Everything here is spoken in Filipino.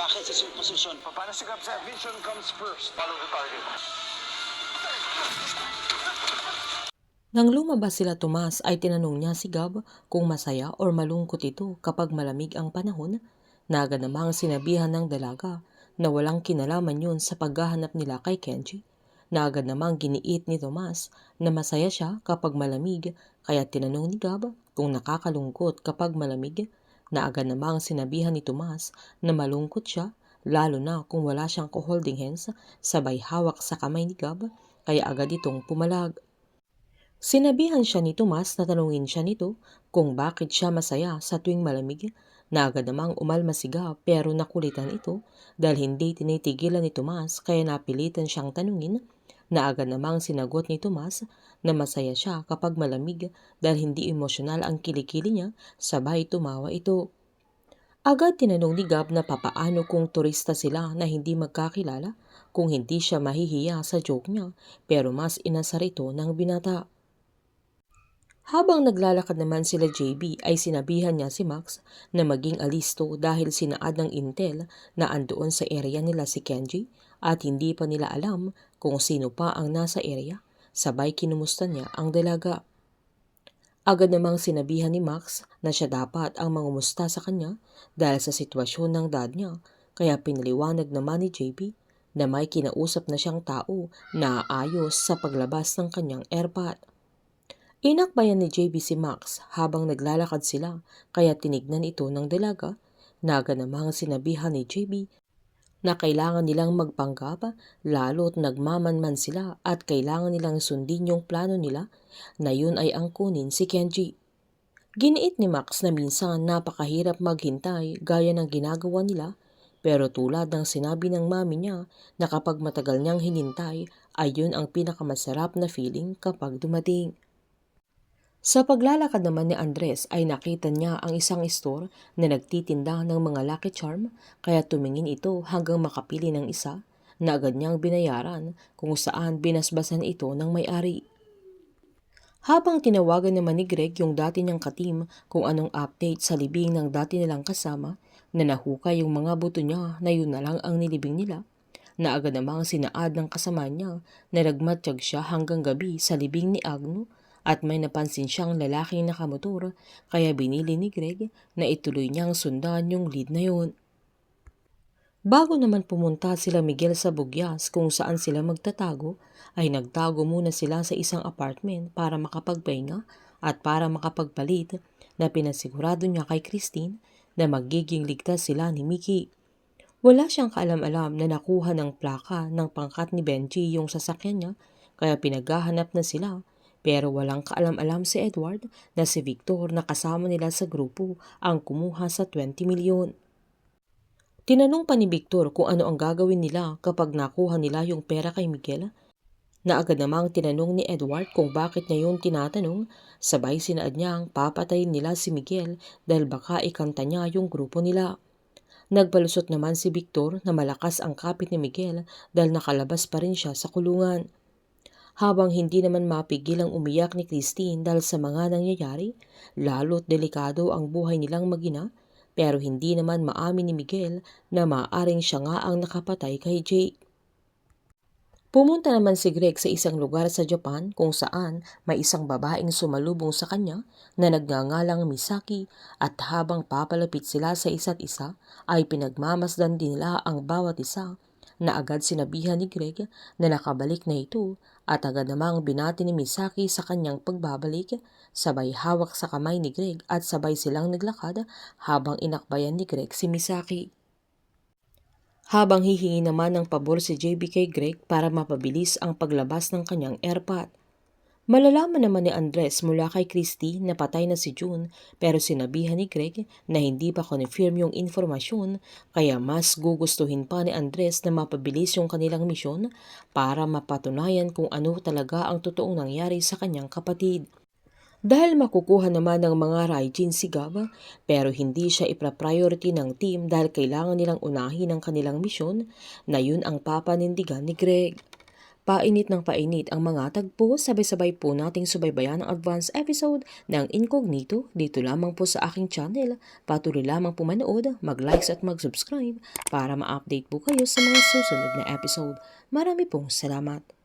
Bakit sa same position? Paano si Gab sa vision comes first? Follow the target. Nang lumabas sila Tomas ay tinanong niya si Gab kung masaya or malungkot ito kapag malamig ang panahon. Naga namang sinabihan ng dalaga na walang kinalaman yun sa paghahanap nila kay Kenji. Naga namang giniit ni Tomas na masaya siya kapag malamig kaya tinanong ni Gab kung nakakalungkot kapag malamig. Naaga namang sinabihan ni Tomas na malungkot siya lalo na kung wala siyang holding hands sabay hawak sa kamay ni Gab kaya agad itong pumalag. Sinabihan siya ni Tomas na tanungin siya nito kung bakit siya masaya sa tuwing malamig. Naagad namang umalma si Gab pero nakulitan ito dahil hindi tinitigilan ni Tomas kaya napilitan siyang tanungin. Naagad namang sinagot ni Tomas na masaya siya kapag malamig dahil hindi emosyonal ang kilikili niya sabay tumawa ito. Agad tinanong ni Gab na papaano kung turista sila na hindi magkakilala kung hindi siya mahihiya sa joke niya pero mas inasar ito ng binata. Habang naglalakad naman sila JB ay sinabihan niya si Max na maging alisto dahil sinaad ng intel na andoon sa area nila si Kenji at hindi pa nila alam kung sino pa ang nasa area, sabay kinumusta niya ang dalaga. Agad namang sinabihan ni Max na siya dapat ang mangumusta sa kanya dahil sa sitwasyon ng dad niya kaya pinaliwanag naman ni JB na may kinausap na siyang tao na aayos sa paglabas ng kanyang airpot. Inakbayan ni JB si Max habang naglalakad sila kaya tinignan ito ng dalaga. Naga namang sinabihan ni JB na kailangan nilang magpanggap lalo't nagmamanman sila at kailangan nilang sundin yung plano nila na yun ay ang kunin si Kenji. Giniit ni Max na minsan napakahirap maghintay gaya ng ginagawa nila pero tulad ng sinabi ng mami niya na kapag matagal niyang hinintay ay yun ang pinakamasarap na feeling kapag dumating. Sa paglalakad naman ni Andres ay nakita niya ang isang store na nagtitinda ng mga Lucky Charm kaya tumingin ito hanggang makapili ng isa na agad niyang binayaran kung saan binasbasan ito ng may-ari. Habang tinawagan naman ni Greg yung dati niyang katim kung anong update sa libing ng dati nilang kasama na nahukay yung mga buto niya na yun na lang ang nilibing nila, na agad namang sinaad ng kasama niya na nagmatsyag siya hanggang gabi sa libing ni Agno at may napansin siyang lalaking nakamotor kaya binili ni Greg na ituloy niyang sundan yung lead na yun. Bago naman pumunta sila Miguel sa Bugyas kung saan sila magtatago, ay nagtago muna sila sa isang apartment para makapagpahinga at para makapagpalit na pinasigurado niya kay Christine na magiging ligtas sila ni Mickey. Wala siyang kaalam-alam na nakuha ng plaka ng pangkat ni Benji yung sasakyan niya kaya pinaghahanap na sila. Pero walang kaalam-alam si Edward na si Victor na kasama nila sa grupo ang kumuha sa 20 milyon. Tinanong pa ni Victor kung ano ang gagawin nila kapag nakuha nila yung pera kay Miguel, na agad namang tinanong ni Edward kung bakit niya yun tinatanong, sabay sinaad niya ang papatayin nila si Miguel dahil baka ikanta niya yung grupo nila. Nagpalusot naman si Victor na malakas ang kapit ni Miguel dahil nakalabas pa rin siya sa kulungan. Habang hindi naman mapigil ang umiyak ni Christine dahil sa mga nangyayari, lalo't delikado ang buhay nilang mag-ina, pero hindi naman maamin ni Miguel na maaaring siya nga ang nakapatay kay Jake. Pumunta naman si Greg sa isang lugar sa Japan kung saan may isang babaeng sumalubong sa kanya na nagngangalang Misaki at habang papalapit sila sa isa't isa ay pinagmamasdan din nila ang bawat isa na agad sinabihan ni Greg na nakabalik na ito at agad namang binati ni Misaki sa kanyang pagbabalik, sabay hawak sa kamay ni Greg at sabay silang naglakad habang inakbayan ni Greg si Misaki. Habang hihingi naman ng pabor si JB kay Greg para mapabilis ang paglabas ng kanyang airpot. Malalaman naman ni Andres mula kay Christy na patay na si June pero sinabihan ni Greg na hindi pa confirm yung informasyon kaya mas gugustuhin pa ni Andres na mapabilis yung kanilang misyon para mapatunayan kung ano talaga ang totoong nangyari sa kanyang kapatid. Dahil makukuha naman ng mga Raijin si Gab pero hindi siya ipra-priority ng team dahil kailangan nilang unahin ang kanilang misyon na yun ang papanindigan ni Greg. Painit ng painit ang mga tagpo, sabay-sabay po nating subaybayan ang advance episode ng Incognito dito lamang po sa aking channel. Patuloy lamang po manood, mag-likes at mag-subscribe para ma-update po kayo sa mga susunod na episode. Marami pong salamat.